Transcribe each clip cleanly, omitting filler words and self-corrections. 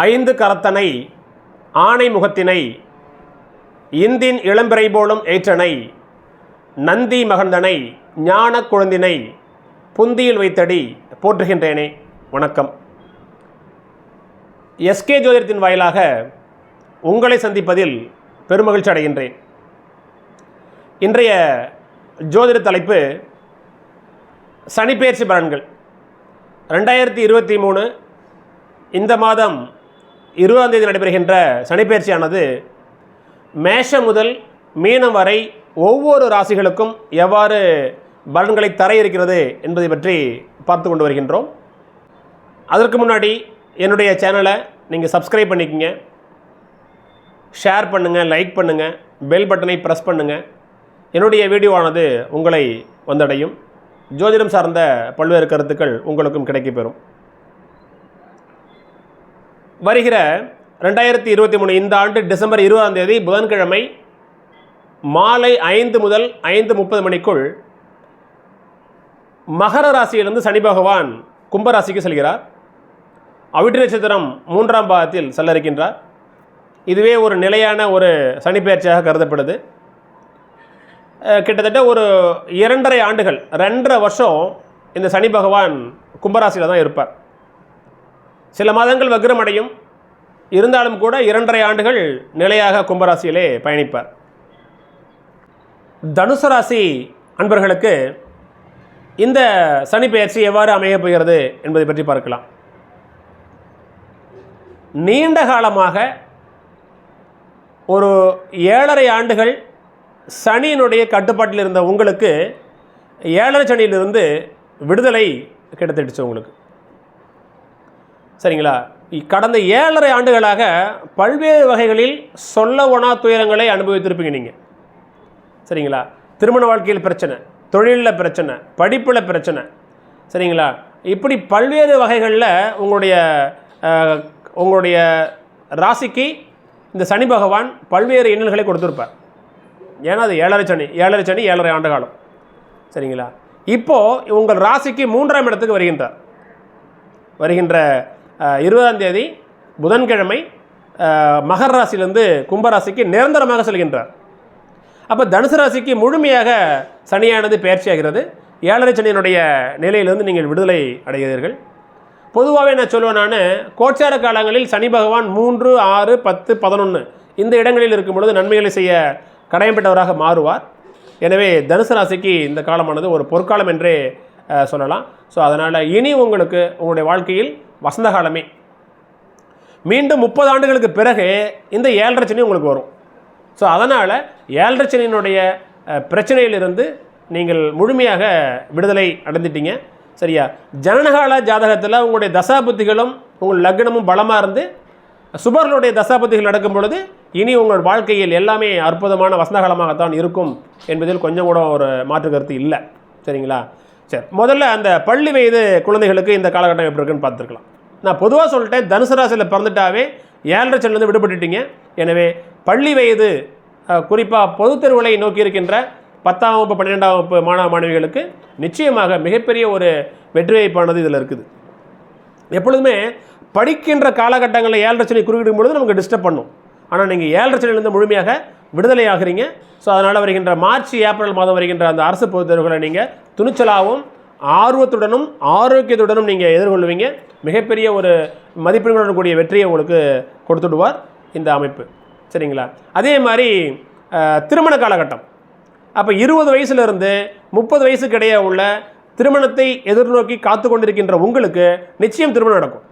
ஐந்து கரத்தனை ஆனை முகத்தினை இந்தின் இளம்பிறை போலும் ஏற்றனை நந்தி மகந்தனை ஞான குழந்தினை புந்தியில் வைத்தடி போற்றுகின்றேனே. வணக்கம். எஸ்கே ஜோதிடத்தின் வாயிலாக உங்களை சந்திப்பதில் பெருமகிழ்ச்சி அடைகின்றேன். இன்றைய ஜோதிட தலைப்பு சனிப்பெயர்ச்சி பலன்கள். 2023 இந்த மாதம் 20ஆம் தேதி நடைபெறுகின்ற சனிப்பெயர்ச்சியானது மேஷம் முதல் மீனம் வரை ஒவ்வொரு ராசிகளுக்கும் எவ்வாறு பலன்களை தர இருக்கிறது என்பதை பற்றி பார்த்து கொண்டு வருகின்றோம். அதற்கு முன்னாடி என்னுடைய சேனலை நீங்கள் சப்ஸ்கிரைப் பண்ணிக்கங்க, ஷேர் பண்ணுங்கள், லைக் பண்ணுங்கள், பெல் பட்டனை ப்ரெஸ் பண்ணுங்கள். என்னுடைய வீடியோவானது உங்களை வந்தடையும். ஜோதிடம் சார்ந்த பல்வேறு கருத்துக்கள் உங்களுக்கும் கிடைக்கப்பெறும். வருகிற 2023 இந்த ஆண்டு டிசம்பர் 20ஆம் தேதி புதன்கிழமை மாலை 5 முதல் 5:30 மணிக்குள் மகர ராசியிலிருந்து சனி பகவான் கும்பராசிக்கு செல்கிறார். அவிட்ட நட்சத்திரம் 3ஆம் பாகத்தில் செல்ல இருக்கின்றார். இதுவே ஒரு நிலையான ஒரு சனிப்பெயர்ச்சியாக கருதப்படுது. கிட்டத்தட்ட ஒரு 2.5 ஆண்டுகள் 2.5 வருஷம் இந்த சனி பகவான் கும்பராசியில் தான் இருப்பார். சில மாதங்கள் வக்ரம் அடையும், இருந்தாலும் கூட 2.5 ஆண்டுகள் நிலையாக கும்பராசியிலே பயணிப்பார். தனுசு ராசி அன்பர்களுக்கு இந்த சனிப்பெயர்ச்சி எவ்வாறு அமையப் போகிறது என்பதை பற்றி பார்க்கலாம். நீண்ட காலமாக ஒரு 7.5 ஆண்டுகள் சனியினுடைய கட்டுப்பாட்டில் இருந்த உங்களுக்கு 7.5 சனியிலிருந்து விடுதலை கிடைத்துடுச்சு உங்களுக்கு. சரிங்களா? கடந்த 7.5 ஆண்டுகளாக பல்வேறு வகைகளில் சொல்ல ஒணா துயரங்களை அனுபவித்திருப்பீங்க நீங்கள். சரிங்களா? திருமண வாழ்க்கையில் பிரச்சனை, தொழிலில் பிரச்சனை, படிப்பில் பிரச்சனை. சரிங்களா? இப்படி பல்வேறு வகைகளில் உங்களுடைய ராசிக்கு இந்த சனி பகவான் பல்வேறு இன்னல்களை கொடுத்துருப்பார். ஏன்னா அது 7.5 சனி 7.5 ஆண்டு காலம். சரிங்களா? இப்போது உங்கள் ராசிக்கு 3ஆம் இடத்துக்கு வருகின்ற 20ஆம் தேதி புதன்கிழமை மகர ராசியிலிருந்து கும்பராசிக்கு நிரந்தரமாக செல்கின்றார். அப்போ தனுசு ராசிக்கு முழுமையாக சனியானது பெயர்ச்சியாகிறது. 7.5 சனியினுடைய நிலையிலிருந்து நீங்கள் விடுதலை அடைகிறீர்கள். பொதுவாகவே நான் சொல்லுவேன், கோச்சார காலங்களில் சனி பகவான் 3, 6, 10, 11 இந்த இடங்களில் இருக்கும் பொழுது நன்மைகளை செய்ய கடமைப்பட்டவராக மாறுவார். எனவே தனுசு ராசிக்கு இந்த காலமானது ஒரு பொற்காலம் என்றே சொல்லலாம். ஸோ அதனால் இனி உங்களுடைய வாழ்க்கையில் வசந்த காலமே. மீண்டும் 30 ஆண்டுகளுக்கு பிறகு இந்த 7.5 சனி உங்களுக்கு வரும். ஸோ அதனால் 7.5 சனியினுடைய பிரச்சனையிலிருந்து நீங்கள் முழுமையாக விடுதலை அடைந்துட்டீங்க. சரியா? ஜனனகால ஜாதகத்தில் உங்களுடைய தசாபுத்திகளும் உங்கள் லக்னமும் பலமாக இருந்து சுபர்களுடைய தசாபுத்திகள் நடக்கும் பொழுது இனி உங்கள் வாழ்க்கையில் எல்லாமே அற்புதமான வசந்தகாலமாகத்தான் இருக்கும் என்பதில் கொஞ்சம் கூட ஒரு மாற்று கருத்து இல்லை. சரிங்களா? சரி, முதல்ல அந்த பள்ளி வயது குழந்தைகளுக்கு இந்த காலகட்டம் எப்படி இருக்குன்னு பார்த்துருக்கலாம். நான் பொதுவாக சொல்லிட்டேன், தனுசு ராசியில் பிறந்துட்டாவே 7.5 சனிலேருந்து விடுபட்டுட்டீங்க. எனவே பள்ளி வயது குறிப்பாக பொதுத் தேர்வுகளை நோக்கி இருக்கின்ற 10ஆம் வகுப்பு 12ஆம் வகுப்பு மாணவ மாணவிகளுக்கு நிச்சயமாக மிகப்பெரிய ஒரு வெற்றி வாய்ப்பானது இதில் இருக்குது. எப்பொழுதுமே படிக்கின்ற காலகட்டங்களில் 7.5 சனி குறுக்கிடும் பொழுது நமக்கு டிஸ்டர்ப் பண்ணும். ஆனால் நீங்கள் 7.5 சனியிலிருந்து முழுமையாக விடுதலை ஆகிறீங்க. ஸோ அதனால் வருகின்ற மார்ச் ஏப்ரல் மாதம் வருகின்ற அந்த அரசு பொதுத் தேர்வுகளை நீங்கள் துணிச்சலாகவும் ஆர்வத்துடனும் ஆரோக்கியத்துடனும் நீங்கள் எதிர்கொள்வீங்க. மிகப்பெரிய ஒரு மதிப்பெண்களுடன் கூடிய வெற்றியை உங்களுக்கு கொடுத்துடுவார் இந்த அமைப்பு. சரிங்களா? அதே மாதிரி திருமண காலகட்டம். அப்போ 20 வயசுலேருந்து 30 வயசுக்கு இடையே உள்ள திருமணத்தை எதிர்நோக்கி காத்து கொண்டிருக்கின்ற உங்களுக்கு நிச்சயம் திருமணம் நடக்கும்.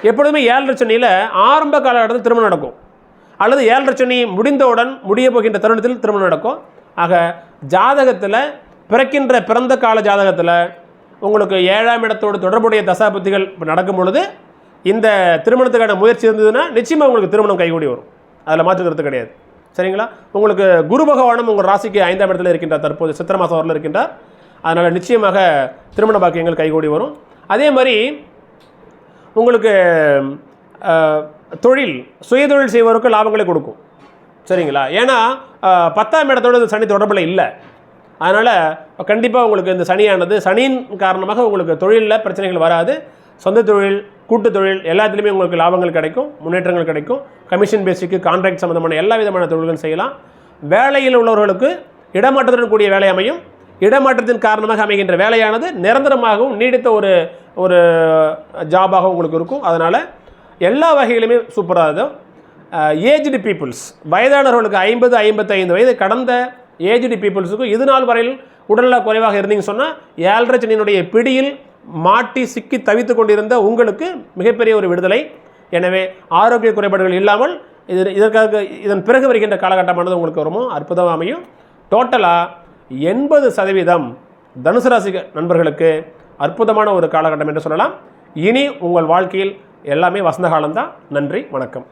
எப்பொழுதுமே 7.5 சனியில் ஆரம்ப காலகட்டத்தில் திருமணம் நடக்கும், அல்லது 7.5 சனி முடிந்தவுடன் முடிய போகின்ற தருணத்தில் திருமணம் நடக்கும். ஆக ஜாதகத்தில் பிறந்த கால ஜாதகத்தில் உங்களுக்கு 7ஆம் இடத்தோடு தொடர்புடைய தசாபுத்திகள் நடக்கும் பொழுது இந்த திருமணத்துக்கான முயற்சி இருந்ததுன்னா நிச்சயமாக உங்களுக்கு திருமணம் கைகூடி வரும். அதில் மாற்றுக்கிறது கிடையாது. சரிங்களா? உங்களுக்கு குரு பகவானும் உங்கள் ராசிக்கு 5ஆம் இடத்துல இருக்கின்றார். தற்போது சித்திரை மாதம் வரல இருக்கின்றார். அதனால் நிச்சயமாக திருமண பாக்கியங்கள் கைகூடி வரும். அதே மாதிரி உங்களுக்கு தொழில் சுயதொழில் செய்வதற்கு லாபங்களை கொடுக்கும். சரிங்களா? ஏன்னா 10ஆம் இடத்தோடு சனி தொடர்பில் இல்லை. அதனால் கண்டிப்பாக உங்களுக்கு இந்த சனியானது சனியின் காரணமாக உங்களுக்கு தொழிலில் பிரச்சனைகள் வராது. சொந்த தொழில், கூட்டு தொழில் எல்லாத்துலேயுமே உங்களுக்கு லாபங்கள் கிடைக்கும், முன்னேற்றங்கள் கிடைக்கும். கமிஷன் பேசிக்கு, கான்ட்ராக்ட் சம்மந்தமான எல்லா விதமான தொழில்கள் செய்யலாம். வேலையில் உள்ளவர்களுக்கு இடமாற்றத்துடன் கூடிய வேலை அமையும். இடமாற்றத்தின் காரணமாக அமைகின்ற வேலையானது நிரந்தரமாகவும் நீடித்த ஒரு ஜாபாக உங்களுக்கு இருக்கும். அதனால் எல்லா வகையிலுமே சூப்பராக இருக்கும். ஏஜ்டு பீப்புள்ஸ், வயதானவர்களுக்கு 50-55 வயது கடந்த ஏஜ்டு பீப்புள்ஸுக்கும் இது நாள் வரையில் உடல்நல குறைவாக இருந்தீங்கன்னு சொன்னால் 7.5 சனியினுடைய பிடியில் மாட்டி சிக்கி தவித்து கொண்டிருந்த உங்களுக்கு மிகப்பெரிய ஒரு விடுதலை. எனவே ஆரோக்கிய குறைபாடுகள் இல்லாமல் இதன் பிறகு வருகின்ற காலகட்டமானது உங்களுக்கு ரொம்ப அற்புதமாக அமையும். டோட்டலாக 80% தனுசு ராசி நண்பர்களுக்கு அற்புதமான ஒரு காலகட்டம் என்று சொல்லலாம். இனி உங்கள் வாழ்க்கையில் எல்லாமே வசந்த காலம்தான். நன்றி, வணக்கம்.